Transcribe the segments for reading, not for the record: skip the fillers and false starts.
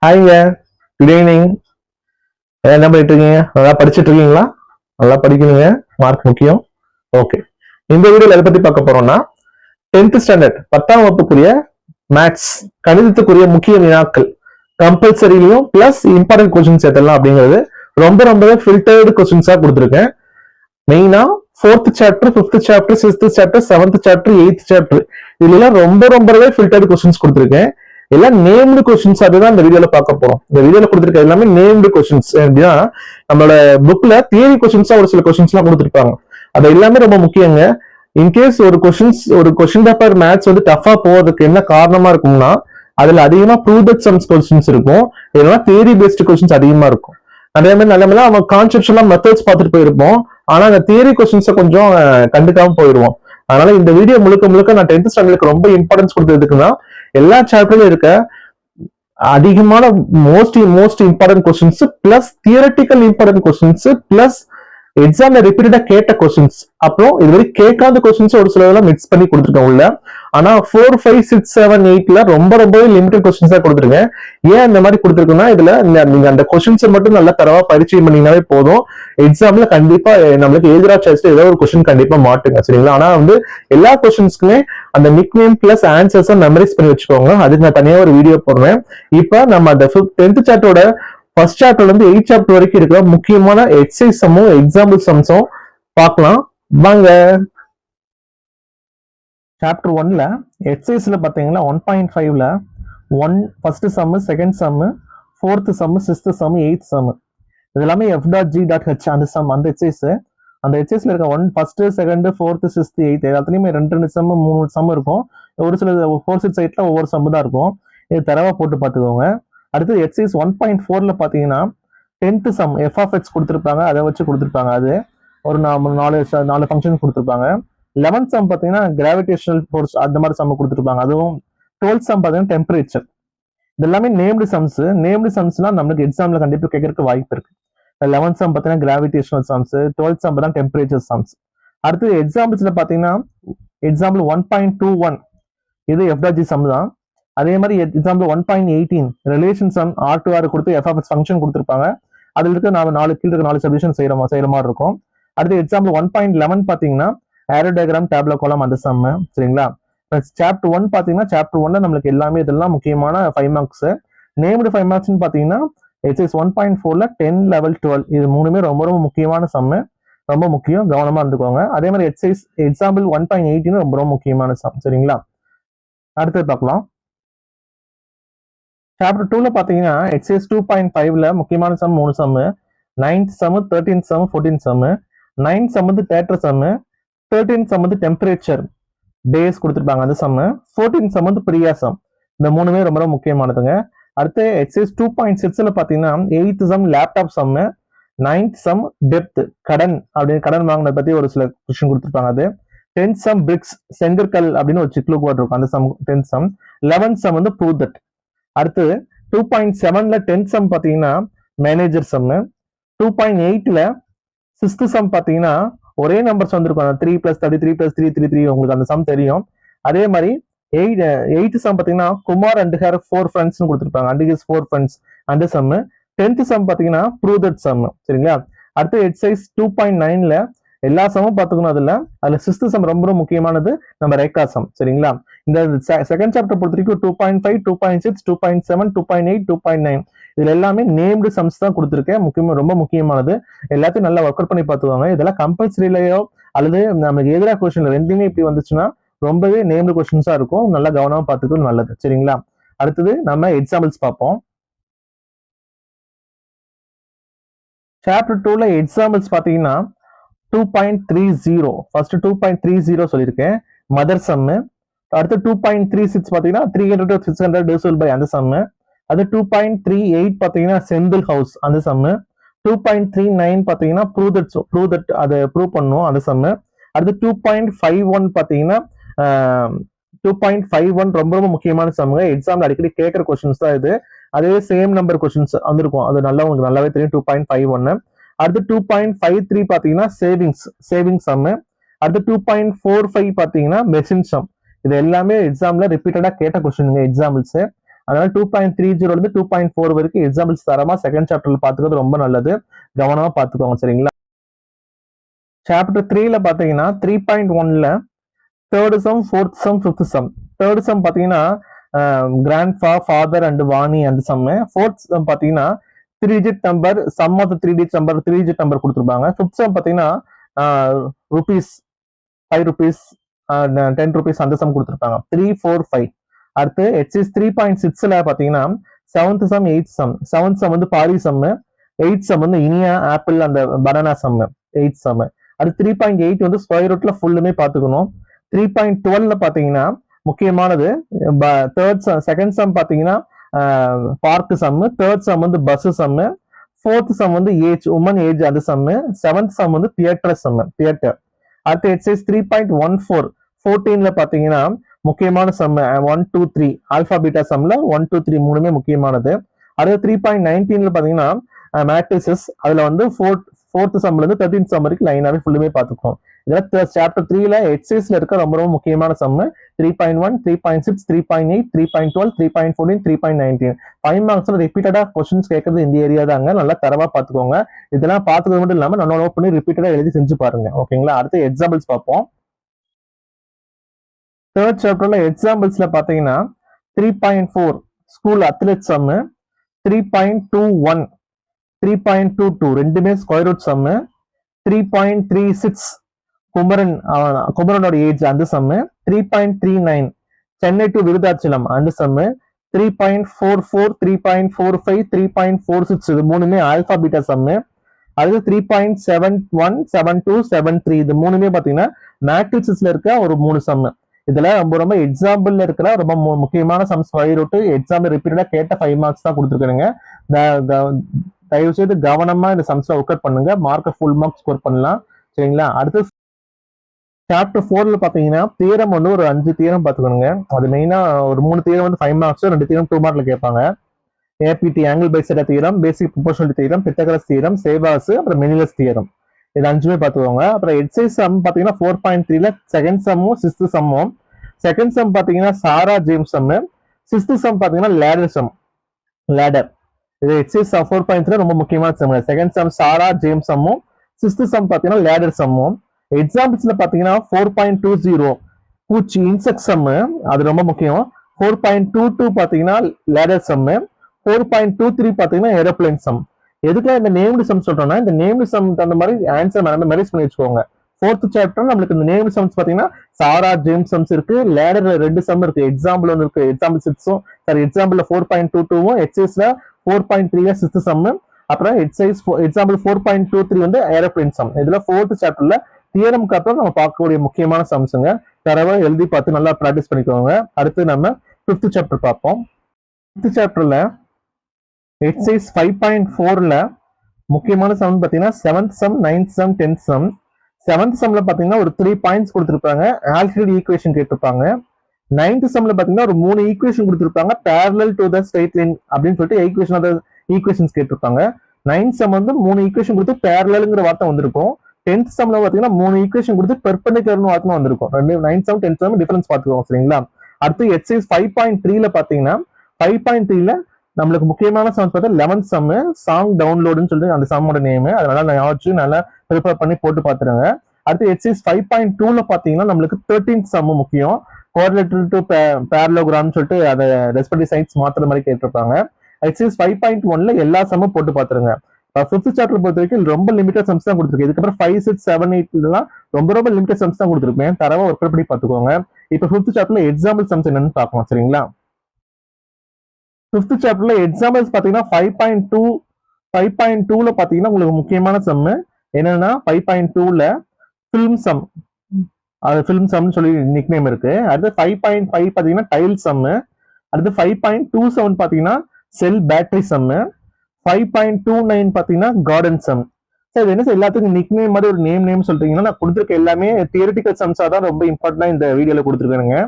ஹாய்ங்க. Good evening. என்ன பண்ணிட்டு இருக்கீங்க? நல்லா படிச்சுட்டு இருக்கீங்களா? நல்லா படிக்கணுங்க. மார்க் முக்கியம். ஓகே. இந்த வீடியோல எதை பத்தி பார்க்க போறோம்னா 10th ஸ்டாண்டர்ட் 10ஆம் வகுப்புக்குரிய மேத்ஸ் கணிதத்துக்குரிய முக்கிய வினாக்கள் கம்பல்சரிலையும் பிளஸ் இம்பார்ட்டன்ட் கொஸ்டின்ஸ் எதெல்லாம் அப்படிங்கிறது ரொம்பவே ஃபில்டர்டு கொஸ்டின்ஸா கொடுத்துருக்கேன். மெயினா 4th chapter, 5th chapter, 6th chapter, 7th chapter, 8th chapter இதுல ரொம்பவே ஃபில்டர்டு கொஸ்டின்ஸ் கொடுத்துருக்கேன். எல்லாம் நேம்டு கொஸ்டின்ஸ் அதுதான் இந்த வீடியோல பார்க்க போறோம். இந்த வீடியோல கொடுத்துருக்க எல்லாமே நேம்டு கொஸ்டின்ஸ். அப்படின்னா நம்மளோட புக்ல தியரி கொஸ்டின்ஸா ஒரு சில கொஸ்டின்ஸ் எல்லாம் கொடுத்துருப்பாங்க. அது எல்லாமே ரொம்ப முக்கியங்க. இன்கேஸ் ஒரு கொஸ்டின் பேப்பர் மேத்ஸ் வந்து டஃபா போறதுக்கு என்ன காரணமா இருக்கும்னா அதுல அதிகமா ப்ரூவ்ட் சம்ஸ் கொஸ்டின்ஸ் இருக்கும், இல்லைன்னா தியரி பேஸ்டு கொஸ்டின்ஸ் அதிகமா இருக்கும். அதே மாதிரி நல்ல நம்ம கான்செப்ட்ஸ் எல்லாம் மெத்தட்ஸ் பார்த்துட்டு போயிருப்போம், ஆனா அந்த தியரி கொஸ்டின்ஸை கொஞ்சம் கண்டுக்காம போயிடுவோம். அதனால இந்த வீடியோ முழுக்க நான் 10th ஸ்டாண்டர்டுக்கு ரொம்ப இம்பார்ட்டன்ஸ் கொடுத்ததுக்குன்னா எல்லா சாப்டர்லயும் இருக்க அதிகமான most important questions plus theoretical important questions plus எக்ஸாம்ல ரிப்பீட்டடா கேட்ட கொஸ்டின்ஸ், அப்புறம் இது வரை கேட்காத கொஸ்டின்ஸ் ஒரு சில மிக்ஸ் பண்ணி கொடுத்துருக்கேன் உள்ள. ஆனா 4, 5, 6, 7, 8ல ரொம்பவே லிமிடெட் கொஸ்டின்ஸ் தான் கொடுத்துருக்கேன். ஏன் இந்த மாதிரி கொடுத்துருக்குன்னா இதுல நீங்க அந்த கொஸ்டின்ஸை மட்டும் நல்லா தரவா பரிச்சயம் பண்ணீங்கன்னாவே போதும். எக்ஸாம்ல கண்டிப்பா நம்மளுக்கு எதிரா சாய்ஸ்ல ஏதோ ஒரு கொஸ்டின் கண்டிப்பா மாட்டுங்க, சரிங்களா? ஆனா வந்து எல்லா கொஸ்டின்ஸ்க்குமே அந்த nick name plus answers memorise பண்ணி வச்சுக்கோங்க. அதுக்கு நான் தனியா ஒரு வீடியோ போடுறேன். இப்ப நம்ம அந்த 10th சாப்டரோட ஃபர்ஸ்ட் சாப்டர்ல இருந்து 8th சாப்டர் வரைக்கும் இருக்கிற முக்கியமான எக்ஸசைஸ் சம்மும் எக்ஸாம்பிள் சம்ஸும் பார்க்கலாம் வாங்க. சாப்டர் 1ல எக்ஸசைஸ்ல பாத்தீங்கன்னா 1.5ல first sum, second sum, fourth sum, sixth sum, 8th sum இது எல்லாமே f.g.h அந்த சம், அந்த எக்ஸசைஸ். அந்த எக்ஸசைஸ்ல இருக்க first, second, fourth, sixth, 8th எல்லாத்துலயுமே 2 சம் 3 சம் இருக்கும். ஒரு சில 4, 6, 8ல ஒவ்வொரு சம் தான் இருக்கும். இது தரவா போட்டு பார்த்துக்கோங்க. அடுத்து எக்ஸசைஸ் 1.4ல பாத்தீங்கன்னா 10th சம் f(x) கொடுத்துருப்பாங்க, அதை வச்சு கொடுத்துருப்பாங்க. அது ஒரு 4 ஃபங்க்ஷன் கொடுத்துருப்பாங்க. 11th சம் பாத்தீங்கன்னா கிராவிடேஷனல் ஃபோர்ஸ் அந்த மாதிரி சம் கொடுத்துருப்பாங்க. அதுவும் 12th சம் பாத்தீங்கன்னா டெம்பரேச்சர். இது எல்லாமே நேம்டு சம்ஸ். நேம்டு சம்ஸ்லாம் நம்மளுக்கு எக்ஸாம்ல கண்டிப்பா கேட்கறதுக்கு வாய்ப்பு இருக்கு. 11th சம் பாத்தீங்கன்னா கிராவிடேஷனல் சம்ஸ், 12th சம் பார்த்தா டெம்பரேச்சர் சம்ஸ். அடுத்து எக்ஸாம்பிள்ஸ்ல பாத்தீங்கன்னா எக்ஸாம்பிள் 1.21 இது f.g சம் தான். அதே மாதிரி எக்ஸாம்பிள் 1.18 ரிலேஷன் சம் R2R கொடுத்து f(x) ஃபங்க்ஷன் கொடுத்துருப்பாங்க. அதுல இருக்க கீழே இருக்க 4 சப்டிவிஷன் செய்யற மாதிரி இருக்கும். அடுத்து எக்ஸாம்பிள் 1.11 பாத்தீங்கன்னா ஏரோ டயக்ராம், டேப்லோ காலம் அந்த சம், சரிங்களா? சாப்டர் 1 பாத்தீங்கன்னா சாப்டர் 1ல நம்மளுக்கு எல்லாமே இதெல்லாம் முக்கியமான 5 மார்க்ஸ். நேம்டு 5 மார்க்ஸ் பாத்தீங்கன்னா எக்ஸைஸ் 1.4ல 10, 11, 12 இது மூணுமே ரொம்ப முக்கியமான சம், ரொம்ப முக்கியம், கவனமா இருந்துக்கோங்க. அதே மாதிரி எக்ஸாம்பிள் 1.18 ரொம்ப முக்கியமான சம், சரிங்களா? அடுத்தது பார்க்கலாம். சாப்டர் 2ல பாத்தீங்கன்னா எக்ஸைஸ் 2.5ல முக்கியமான sum 3 sum, 9th sum, 13th sum, 14th sum. 9th sum வந்து தேட்டர் சம், 13th சம் வந்து டெம்பரேச்சர் டேஸ் கொடுத்துருப்பாங்க அந்த சம், 14th சம் வந்து பிரியா சம். இந்த மூணுமே ரொம்ப முக்கியமானதுங்க. அடுத்து எக்ஸைஸ் 2.6ல பாத்தீங்கன்னா 8th sum laptop sum, 9th sum depth கடன் அப்படின்னு கடன் வாங்கினதை பத்தி ஒரு சில கொஸ்டின் கொடுத்துருப்பாங்க. அது 10th சம் பிரிக்ஸ் செங்கற்கல் அப்படின்னு ஒரு சிக்லு கோட் இருக்கும் அந்த sum 10th sum. 11th sum வந்து ப்ரூவ் தட். அடுத்து 2.7ல 10th சம் பாத்தீங்கன்னா மேனேஜர் சம். 2.8ல 6th சம் பாத்தீங்கன்னா ஒரே நம்பர்ஸ் வந்திருக்கும், 3 + 33 + 333 உங்களுக்கு அந்த சம் தெரியும். அதே மாதிரி 8th சம் பாத்தீங்கன்னா குமார் அண்ட் ஹர் 4 ஃப்ரெண்ட்ஸ் கொடுத்துருப்பாங்க, அண்ட் ஹிஸ் 4 ஃப்ரெண்ட்ஸ் அந்த சம். 10th சம் பாத்தீங்கன்னா ப்ரூவ் தட் சம், சரிங்களா? அடுத்து எக்ஸசைஸ் 2.9ல எல்லா சமும் பார்த்துக்கணும். அதுல 6th சம் ரொம்ப முக்கியமானது, நம்ம ரேகா சம், சரிங்களா? இந்த செகண்ட் சாப்டர் பொறுத்த வரைக்கும் 2.5, 2.6, 2.7, 2.8, 2.9 இதுல எல்லாமே நேம்டு சம்ஸ் தான் கொடுத்துருக்கேன். ரொம்ப முக்கியமானது. எல்லாத்தையும் நல்லா ஒர்க் அவுட் பண்ணி பார்த்துவாங்க. இதெல்லாம் கம்பல்சரிலையோ அல்லது நமக்கு எதிராக கொஸ்டின் ரெண்டுமே இப்படி வந்துச்சுன்னா ரொம்பவே நேம்டு கொஸ்டின்ஸா இருக்கும். நல்லா கவனமா பார்த்துக்கிறது நல்லது, சரிங்களா? அடுத்தது நம்ம எக்ஸாம்பிள்ஸ் பார்ப்போம். சாப்டர் 2ல எக்ஸாம்பிள்ஸ் பாத்தீங்கன்னா 2.30 ஃபர்ஸ்ட் 2.30 சொல்லியிருக்கேன், மதர் சம். அடுத்து 2.36 பாத்தீங்கன்னா 300 to 600 divisible by அந்த சம். அது 2.38 பாத்தீங்கன்னா செந்தில் ஹவுஸ் அந்த சம். 2.39 பாத்தீங்கன்னா ப்ரூவ் தட் அதை ப்ரூவ் பண்ணும் அந்த சம். அடுத்து 2.51 பாத்தீங்கன்னா 2.51 ரொம்ப முக்கியமான சம்ங்க. எக்ஸாம்ல அடிக்கடி கேட்கிற கொஸ்டின்ஸ் தான் இது. அதே சேம் நம்பர் கொஸ்டின்ஸ் வந்திருக்கும், அது உங்களுக்கு நல்லாவே தெரியும். 2.51. அடுத்து 2.53 பாத்தீங்கன்னா சேவிங்ஸ் சம். அடுத்து 2.45 பாத்தீங்கன்னா மெஷின் சம். இது எல்லாமே எக்ஸாம்ல ரிப்பீட்டடா கேட்ட கொஸ்டின் எக்ஸாம்பிள்ஸ். அதனால 2.30 இருந்து 2.4 வரைக்கும் எக்ஸாம்பிள்ஸ் தரமா செகண்ட் சாப்டர்ல பாத்துக்கிறது ரொம்ப நல்லது. கவனமா பாத்துக்கோங்க சரிங்களா. சாப்டர் 3ல பாத்தீங்கன்னா 3.1ல third sum, fourth sum, fifth sum. Third sum பாத்தீங்கன்னா கிராண்ட்ஃபா, ஃபாதர் அண்ட் வாணி அந்த சம். ஃபோர்த் சம் பாத்தீங்கன்னா 3 digit number, sum of 3 digit number, 3 digit number கொடுத்துருப்பாங்க. ஃபிஃப்த் சம் பாத்தீங்கன்னா ருபீஸ் 5 rupees, 10 rupees அந்த சம் கொடுத்துருப்பாங்க. 3, 4, 5. அடுத்து எக்ஸைஸ் 3.6ல பாத்தீங்கன்னா 7th some, 8th some. 7th some வந்து பாரி சம், 8th சம் வந்து இனியா, ஆப்பிள் அந்த பனானா சம், 8th சம். அடுத்து 3.8 வந்து ஸ்கொயர் ரூட்ல ஃபுல்லுமே பாத்துக்கணும். 3.12ல பாத்தீங்கன்னா முக்கியமானது செகண்ட் சம் பாத்தீங்கன்னா பார்க் சம், தேர்ட் சம் வந்து பஸ் சம், ஃபோர்த் சம் வந்து ஏஜ், உமன் ஏஜ் அந்த சம், 7th சம் வந்து தியேட்டர் சம், தியேட்டர். அடுத்து எக்ஸைஸ் 3.14 14ல பாத்தீங்கன்னா முக்கியமான சம் 1, 2, 3 ஆல்பா பீட்டா சம்ல 1, 2, 3 மூணுமே முக்கியமானது. அடுத்து 3.19ல பாத்தீங்கன்னா மேட்ரிசஸ், அதுல வந்து ஃபோர்த் சம்ல இருந்து 13th சம் வரைக்கும் லைனாவே ஃபுல்லுமே பாத்துக்கோம். இதெல்லாம் சாப்டர் 3ல எக்ஸைஸ்ல இருக்க ரொம்ப ரொம்ப முக்கியமான சம். 3.1, 3.6, 3.8, 3.12, 3.14, 3.19. 5 மார்க்ஸ்ல ரிப்பீட்டடா கொஸ்டின்ஸ் கேட்கறது இந்த ஏரியா தாங்க. நல்லா தரவா பாத்துக்கோங்க. இதெல்லாம் பாத்துக்கிறது மட்டும் இல்லாம நல்லா நோட் பண்ணி ரிப்பீட்டடா எழுதி செஞ்சு பாருங்க. ஓகேங்களா. அடுத்து எக்ஸாம்பிள்ஸ் பார்ப்போம். தேர்ட் சாப்டர்ல எக்ஸாம்பிள்ஸ்ல பாத்தீங்கன்னா 3.4 ஸ்கூல் அத்லெட் சம், 3.21, 3.22 ரெண்டுமே ஸ்கொயர் ரூட் சம், 3.36 குமரனோட ஏஜ் அந்த சம், 3.39 சென்னை டு விருதாச்சலம் அந்த சம், 3.44, 3.45, 3.46 இது மூணுமே ஆல்பா பீட்டா சம். அடுத்து 3.71, 72, 73 இது மூணுமே பாத்தீங்கன்னா மேட்ரிக்ஸ்ல இருக்க ஒரு 3 சம். இதுல ரொம்ப ரொம்ப எக்ஸாம்பிள்ல இருக்கிற ரொம்ப முக்கியமான சம் ஸ்கொயர் ரூட் எக்ஸாம்பிள் ரிப்பீட்டடா கேட்ட 5 மார்க்ஸ் தான் கொடுத்துருக்காங்க. தயவு செய்து கவனமா இந்த சம்ஸ்ல ஒர்க் அவுட் பண்ணுங்க. மார்க்கை ஃபுல் மார்க் ஸ்கோர் பண்ணலாம் சரிங்களா. அடுத்து சாப்டர் 4ல பாத்தீங்கன்னா தியரம் வந்து ஒரு 5 தியரம் பாத்துக்கணுங்க. அது மெயினா ஒரு 3 தியரம் வந்து 5 மார்க்ஸ், 2 தியரம் 2 மார்க்ல கேட்பாங்க. ஏபிடி angle bisector theorem, basic proportionality theorem, Pythagoras theorem, Ceva's, அப்புறம் மெனிலஸ் தியரம். இது 5மே பாத்துக்கோங்க. அப்புறம் எக்ஸைஸ் சம் பாத்தீங்கன்னா 4.3ல செகண்ட் சம்மும் 6th சம்மும். செகண்ட் சம் பாத்தீங்கன்னா சாரா ஜேம்ஸ் சம், 6th சம் பாத்தீங்கன்னா லேடர் சம், லேடர். இது எக்ஸைஸ் 4.3 ரொம்ப முக்கியமான சம். செகண்ட் சம் சாரா ஜேம்ஸ் சம்மும், 6th சம் பாத்தீங்கன்னா லேடர் சம்மும். எக்ஸாம்பிள்ஸ்ல பாத்தீங்கன்னா 4.20 பூச்சி இன்செக்ட் சம், அது ரொம்ப முக்கியம். 4.22 பாத்தீங்கன்னா லேடர் சம், 4.23 பாத்தீங்கன்னா ஏரோப்ளேன் சம். எதுக்குலாம் இந்த நேம்டு சம் சொல்றோம்னா இந்த நேம்டு சம் அந்த மாதிரி ஆன்சர் மெமரைஸ் பண்ணி வச்சுக்கோங்க. 4th சாப்டர் நம்மளுக்கு இந்த நேம்டு சம்ஸ் பாத்தீங்கன்னா சாரா ஜேம்ஸ் சம்ஸ் இருக்கு, லேடர்ல 2 சம் இருக்கு, எக்ஸாம்பிள் ஒன்று இருக்கு, எக்ஸாம்பிள் 6ம் சாரி எக்ஸாம்பிள்ல 4.22வும் எக்ஸைஸ்ல 4.3 6th சம். அப்புறம் எக்ஸாம்பிள் 4.23 வந்து ஏரோப்ளேன் சம். இதுல 4th சாப்டர்ல தியரம்க்கு அப்புறம் நம்ம பார்க்கக்கூடிய முக்கியமான சம்ஸுங்க. தரவா எழுதி பார்த்து நல்லா ப்ராக்டிஸ் பண்ணிக்கோங்க. அடுத்து நம்ம 5th சாப்டர் பார்ப்போம். 5th சாப்டர்ல எக்ஸைஸ் 5.4ல முக்கியமான சம் பாத்தீங்கன்னா 7th some, 9th sum, 10th some. 7th சம்ல பாத்தீங்கன்னா ஒரு 3 பாயிண்ட்ஸ் கொடுத்திருப்பாங்க, ஆல்டர்னேட் ஈக்குவேஷன் கேட்டிருப்பாங்க. 9th சம்ல பாத்தீங்கன்னா ஒரு 3 ஈக்குவேஷன் கொடுத்திருப்பாங்க, parallel to the straight line அப்படின்னு சொல்லிட்டு ஈக்குவேஷன்ஸ் கேட்டிருப்பாங்க. 9th சம் வந்து 3 ஈக்குவேஷன் கொடுத்து parallelங்கிற வார்த்தை வந்திருக்கும். 10th சம்ல பாத்தீங்கன்னா 3 ஈக்குவேஷன் கொடுத்து பெர்பெண்டிகுலர்னு வார்த்தை வந்திருக்கும். 9th sum 10th some difference பாத்துக்கோங்க சரிங்களா. அடுத்து எக்ஸைஸ் 5.3ல பாத்தீங்கன்னா 5.3ல நம்மளுக்கு முக்கியமான சம் பார்த்தா 11th சம் சாங் டவுன்லோடுன்னு சொல்லிட்டு அந்த சம்மோட நேம். அதனால நான் ஞாபகம் நல்லா ப்ரிப்பேர் பண்ணி போட்டு பாத்துருங்க. அடுத்து எக்ஸைஸ் 5.2ல பாத்தீங்கன்னா நம்மளுக்கு 13th சம் முக்கியம், கோரிலேட்டர் டு பேரலோகிராம்னு சொல்லிட்டு அதை ரெஸ்பெக்டிவ் சைட்ஸ் மாத்துற மாதிரி கேட்டிருப்பாங்க. எக்ஸைஸ் 5.1ல எல்லா சம்மும் போட்டு பாத்துருங்க. 5th சாப்டர் பொறுத்த வரைக்கும் ரொம்ப லிமிட்டட் சம்ஸ் தான் கொடுத்துருக்கு. இதுக்கப்புறம் 5, 6, 7, 8 ரொம்ப ரொம்ப லிமிட்டட் சம்ஸ் தான் கொடுத்துருப்பேன். தரவா ஒர்க் பண்ணி பாத்துக்கோங்க. இப்ப 5th சாப்டர்ல எக்ஸாம்பிள் சம்ஸ் என்னன்னு பார்க்கலாம் சரிங்களா. 5th சாப்டர்ல எக்ஸாம்பிள்ஸ் பாத்தீங்கன்னா 5.2ல பாத்தீங்கன்னா உங்களுக்கு முக்கியமான சம் என்னன்னா 5.2ல ஃபிலிம் சம், அது ஃபிலிம் சம்னு சொல்லி நிக் நேம் இருக்கு. அடுத்து 5.5 பாத்தீங்கன்னா டைல் சம். அடுத்து 5.27 பாத்தீங்கன்னா செல் பேட்டரி சம். 5.29 பாத்தீங்கன்னா கார்டன் சம். சார் இது என்ன சார் எல்லாத்துக்கும் நிக் நேம் மாதிரி ஒரு நேம் சொல்றீங்கன்னா, நான் கொடுத்துருக்க எல்லாமே தியரிட்டிக்கல் சம்ஸா தான் ரொம்ப இம்பார்ட்டன்டா இந்த வீடியோல கொடுத்துருக்காங்க.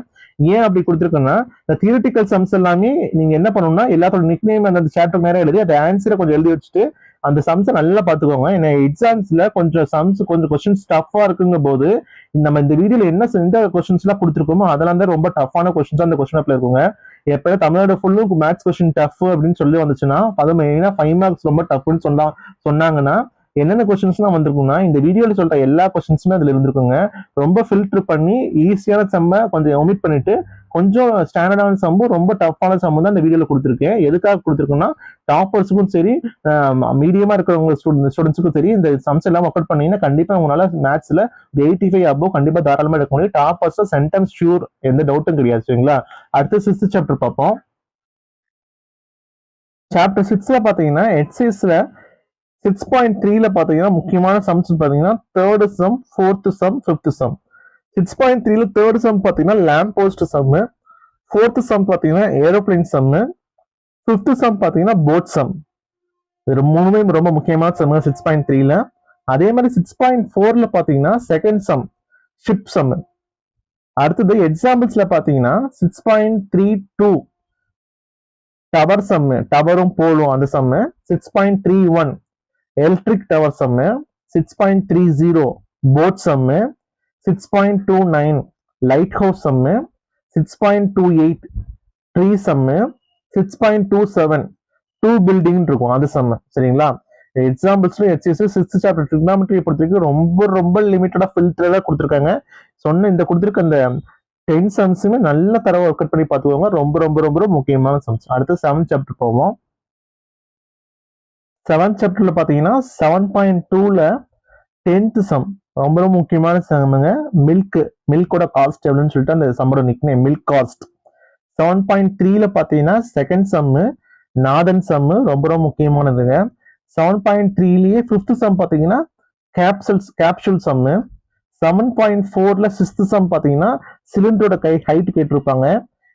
ஏன் அப்படி கொடுத்துருக்கோம்னா இந்த தியரிட்டிக்கல் சம்ஸ் எல்லாமே நீங்க என்ன பண்ணணும்னா எல்லாத்தோட நிக் நேம் அந்த சாப்டர் நேரம் எழுதி அந்த ஆன்சரை கொஞ்சம் எழுதி வச்சுட்டு அந்த சம்ஸை நல்லா பாத்துக்கோங்க. ஏன்னா எக்ஸாம்ஸ்ல கொஞ்சம் சம்ஸ் கொஞ்சம் கொஸ்டின்ஸ் டஃபா இருக்குங்க போது நம்ம இந்த வீடியோல என்ன எந்த கொஸ்டின்ஸ் எல்லாம் கொடுத்துருக்கோமோ அதெல்லாம் தான் ரொம்ப டஃப்பான கொஸ்டின்ஸ் அந்த கொஸ்டின் பேப்பர்ல இருக்குங்க. எப்ப தமிழ்நாடு ஃபுல்லும் மேத்ஸ் கொஸ்டின் டஃப் அப்படின்னு சொல்லி வந்துச்சுன்னா, அது மெயினா 5 மார்க்ஸ் ரொம்ப டஃப்னு சொன்னாங்கன்னா என்னென்ன கொஸ்டின்ஸ்லாம் வந்திருக்கும்னா, இந்த வீடியோல சொல்ற எல்லா கொஸ்டின்ஸுமே அதுல இருந்திருக்குங்க. ரொம்ப ஃபில்டர் பண்ணி ஈஸியான சம்ம கொஞ்சம் ஒமிட் பண்ணிட்டு கொஞ்சம் ஸ்டாண்டர்டான சம்மும் ரொம்ப டஃப்பான சம்மும் தான் இந்த வீடியோல கொடுத்துருக்கேன். எதுக்காக கொடுத்துருக்கோம்னா, டாப்பர்ஸுக்கும் சரி மீடியமா இருக்கிறவங்க ஸ்டூடெண்ட்ஸுக்கும் சரி இந்த சம்ஸ் எல்லாம் ஒர்க் அவுட் பண்ணீங்கன்னா கண்டிப்பா உங்களால மேத்ஸ்ல 85 அபோவ் கண்டிப்பா தாராளமா எடுக்க முடியும். டாப்பர்ஸ் சென்டென்ஸ் ஷூர், எந்த டவுட்டும் கிடையாது. சரிங்களா? அடுத்து 6th சாப்டர் பார்ப்போம். சாப்டர் 6ல பாத்தீங்கன்னா எக்ஸைஸ்ல 6.3ல பாத்தீங்கன்னா முக்கியமான சம்ஸ் பாத்தீங்கன்னா 3rd sum, 4th sum, 5th sum. 6.3ல 3rd சம் பாத்தீங்கன்னா lamp post sum, 4th sum பாத்தீங்கன்னா ஏரோப்ளேன் சம், 5th சம் பாத்தீங்கன்னா போட் சம். இது மூணுமே ரொம்ப முக்கியமான சம் 6.3ல. அதே மாதிரி 6.4ல பாத்தீங்கன்னா செகண்ட் சம் ஷிப் சம். அடுத்தது எக்ஸாம்பிள்ஸ்ல பாத்தீங்கன்னா 6.32 டவர் சம், டவரும் போலும் அந்த sum. 6.31 electric tower sum. 6.30 boat sum. 6.29 lighthouse sum. 6.28 tree sum. 6.27 two building இருக்கும் அது சம். சரிங்களா? எக்ஸாம்பிள்ஸ்ல எக்ஸைஸ் 6th சாப்டர் ட்ரிகனாமெட்ரியை பொறுத்தவரைக்கும் ரொம்ப ரொம்ப லிமிட்டடா ஃபில்டரா கொடுத்துருக்காங்க. சொன்ன இந்த கொடுத்துருக்க அந்த 10 சம்ஸுமே நல்ல தரவை ஒர்க் அவுட் பண்ணி பார்த்துக்கோங்க. ரொம்ப ரொம்ப ரொம்ப முக்கியமான சம்ஸ். அடுத்து 7th சாப்டர் போவோம். 7th சாப்டர்ல பாத்தீங்கன்னா 7.2ல 10th சம் ரொம்ப ரொம்ப முக்கியமான சம்முங்க. மில்கோட காஸ்ட் எவ்வளவுன்னு சொல்லிட்டு அந்த சம்மோட நிக்நேம் மில்க் காஸ்ட். 7.3ல பாத்தீங்கன்னா செகண்ட் சம்மு நாதன் சம்மு ரொம்ப ரொம்ப முக்கியமானதுங்க. 7.3லயே 5th சம் பாத்தீங்கன்னா கேப்சூல் சம்மு. 7.4ல 6th சம் பாத்தீங்கன்னா சிலிண்டரோட ஹைட் கேட்டிருப்பாங்க.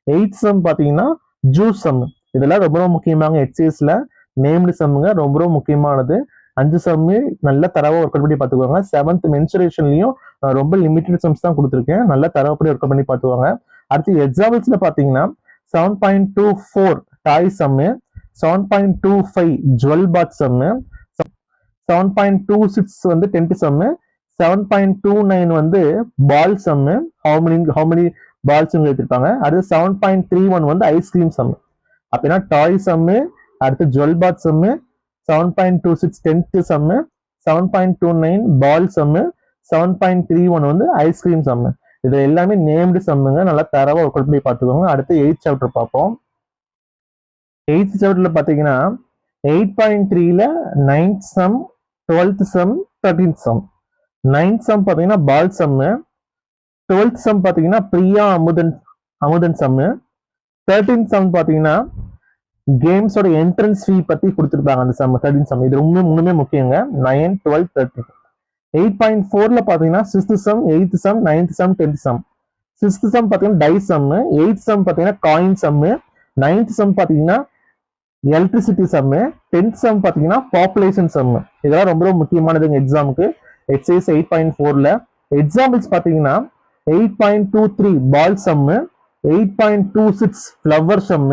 8th சம் பாத்தீங்கன்னா ஜூஸ் சம். இதெல்லாம் ரொம்ப ரொம்ப முக்கியமான எக்ஸைஸ்ல நேம்டு சம்முங்க. ரொம்ப ரொம்ப முக்கியமானது. 5 சம்மு நல்ல தரவா ஒர்க் பண்ணி பார்த்துக்குவாங்க. 7th மென்சுரேஷன்லயும் ரொம்ப லிமிட்டட் சம்ஸ் தான் கொடுத்துருக்கேன். நல்ல தரவப்படி ஒர்க் பண்ணி பார்த்துக்குவாங்க. அடுத்து எக்ஸாம்பிள்ஸ்ல பாத்தீங்கன்னா 7.24 டாய் சம்மு, 7.25 ஜுவல் பாத் சம்மு, 7.26 வந்து டென்ட் சம்மு, 7.29 வந்து பால் சம்மு, ஹவு மெனி பால்ஸ் எடுத்திருப்பாங்க. அடுத்து 7.31 வந்து ஐஸ்கிரீம் சம்மு. அப்படின்னா டாய் சம்மு, அடுத்து ஜுவல் பாத் சம்மு, 7.26 டென்த் சம்மு, 7.29 பால் சம்மு, 7.31 வந்து ஐஸ்கிரீம் சம்மு. இது எல்லாமே நேம்டு சம்முங்க. நல்லா தரவா ஒர்க் அவுட் பண்ணி பார்த்துக்கோங்க. அடுத்து 8th சாப்டர் பார்ப்போம். 8th சாப்டர்ல பாத்தீங்கன்னா 8.3ல 9th sum, 12th sum, 13th sum. 9th sum பாத்தீங்கன்னா பால் சம்மு, 12th சம் பாத்தீங்கன்னா பிரியா அமுதன் சம்மு, 13th சம் பாத்தீங்கன்னா கேம்ஸோட என்ட்ரன்ஸ் ஃபீ பத்தி கொடுத்துருப்பாங்க அந்த சம் 13th சம். இது மூணுமே முக்கியங்க. 9, 12, 13. 8.4ல பாத்தீங்கன்னா 6th sum, 8th sum, 9th sum, 10th sum. 6th sum பாத்தீங்கன்னா டை சம், 8th சம் பாத்தீங்கன்னா காயின் சம், 9th சம் பாத்தீங்கன்னா எலக்ட்ரிசிட்டி சம், 10th சம் பாத்தீங்கன்னா பாப்புலேஷன் சம். இதெல்லாம் ரொம்ப ரொம்ப முக்கியமானதுங்க எக்ஸாமுக்கு. எக்ஸைஸ் 8.4ல எக்ஸாம்பிள்ஸ் பாத்தீங்கன்னா 8.23 ball sum, 8.26 flower sum,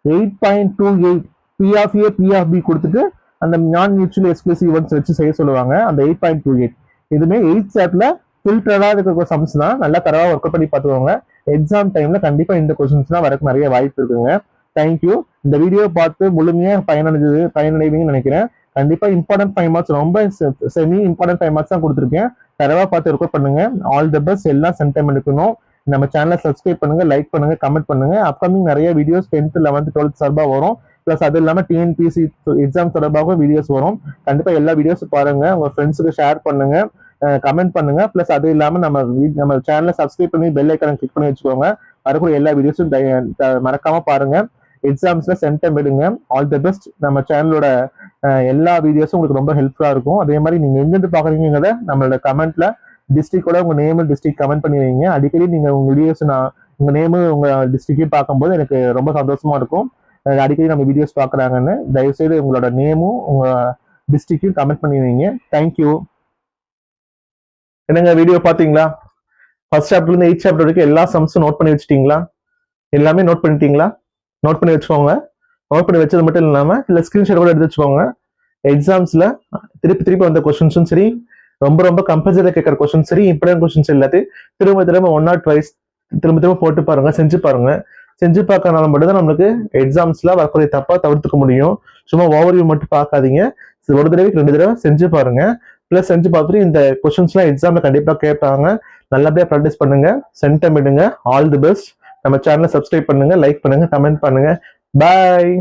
8.28 P of A P of B கொடுத்துட்டு அந்த நான் மியூச்சுவல் எக்ஸ்க்ளூசிவ் ஈவெண்ட்ஸ் வச்சு செய்ய சொல்லுவாங்க. அந்த 8.28 இதுமே 8th சாப்டர்ல ஃபில்டரா இருக்கிற சம்ஸ் தான். நல்லா தரவா ஒர்க் பண்ணி பார்த்துக்கோங்க. எக்ஸாம் டைம்ல கண்டிப்பா இந்த கொஸ்டின்ஸ்லாம் வரக்கு நிறைய வாய்ப்பு இருக்குங்க. தேங்க்யூ. இந்த வீடியோ பார்த்து முழுமையா பயனடைவீங்கன்னு நினைக்கிறேன். கண்டிப்பா இம்பார்ட்டன்ட் 5 மார்க்ஸ், ரொம்ப செமி இம்பார்ட்டன்ட் 5 மார்க்ஸ் தான் கொடுத்துருக்கேன். தரவா பார்த்து ஒர்க் பண்ணுங்க. All the best. எல்லாம் சென்டம் எடுக்கணும். நம்ம சேனலை சப்ஸ்கிரைப் பண்ணுங்க, லைக் பண்ணுங்க, கமெண்ட் பண்ணுங்க. அப்கமிங் நிறைய வீடியோஸ் 10th, 11th, 12th சார்பா வரும். பிளஸ் அது இல்லாம டிஎன்பிசி எக்ஸாம் தொடர்பாக வீடியோஸ் வரும். கண்டிப்பா எல்லா வீடியோஸ் பாருங்க, உங்க ஃப்ரெண்ட்ஸுக்கு ஷேர் பண்ணுங்க, கமெண்ட் பண்ணுங்க. பிளஸ் அது இல்லாம நம்ம சேனலை சப்ஸ்கிரைப் பண்ணி பெல் ஐக்கான கிளிக் பண்ணி வச்சுக்கோங்க. வரக்கூடிய எல்லா வீடியோஸும் மறக்காம பாருங்க. எக்ஸாம்ஸ்ல சென்டம் எடுங்க. All the best. நம்ம சேனலோட எல்லா வீடியோஸும் உங்களுக்கு ரொம்ப ஹெல்ப்ஃபுல்லா இருக்கும். அதே மாதிரி நீங்க எங்கிருந்து பாக்குறீங்கிறத நம்மளோட கமெண்ட்ல டிஸ்ட்ரிக்டோட உங்க நேம் டிஸ்ட்ரிக்ட் கமெண்ட் பண்ணி வைங்க. அடிக்கடி நீங்க உங்க வீடியோஸ் உங்க நேமு உங்க டிஸ்ட்ரிக்டையும் பார்க்கும்போது எனக்கு ரொம்ப சந்தோஷமா இருக்கும். அடிக்கடி நம்ம வீடியோஸ் பாக்குறாங்கன்னு தயவுசெய்து உங்களோட நேமும் உங்க டிஸ்ட்ரிக்டையும் கமெண்ட் பண்ணி வைங்க. தேங்க்யூ. என்னங்க வீடியோ பாத்தீங்களா? ஃபர்ஸ்ட் சாப்டர்ல இருந்து 8th சாப்டர் வரைக்கும் எல்லா சம்ஸும் நோட் பண்ணி வச்சிட்டீங்களா? எல்லாமே நோட் பண்ணிட்டீங்களா? நோட் பண்ணி வச்சுக்கோங்க. நோட் பண்ணி வச்சது மட்டும் இல்லாம இல்ல ஸ்கிரீன்ஷாட் கூட எடுத்து வச்சுக்கோங்க. எக்ஸாம்ஸ்ல திருப்பி வந்த கொஸ்டின்ஸும் சரி, ரொம்ப கம்பல்சரியா கேட்கற கொஸ்டின் சரி, இம்பார்ட்டன்ட் கொஸ்டின்ஸ் எல்லாத்தையும் திரும்ப 1 or 2 திரும்ப போட்டு பாருங்க, செஞ்சு பாருங்க. செஞ்சு பார்க்கறதுனால மட்டும் தான் நம்மளுக்கு எக்ஸாம்ஸ்ல வரக்கூடிய தப்பா தவிர்த்துக்க முடியும். சும்மா ஓவர்வியூ மட்டும் பார்க்காதீங்க. ஒரு தடவைக்கு 2 தடவை செஞ்சு பாருங்க. பிளஸ் செஞ்சு பார்த்துட்டு இந்த கொஸ்டின்ஸ்லாம் எக்ஸாம்ல கண்டிப்பா கேட்பாங்க. நல்லபடியா ப்ராக்டிஸ் பண்ணுங்க. சென்டம் இடுங்க. All the best. நம்ம சேனலை சப்ஸ்கிரைப் பண்ணுங்க, லைக் பண்ணுங்க, கமெண்ட் பண்ணுங்க. பாய்.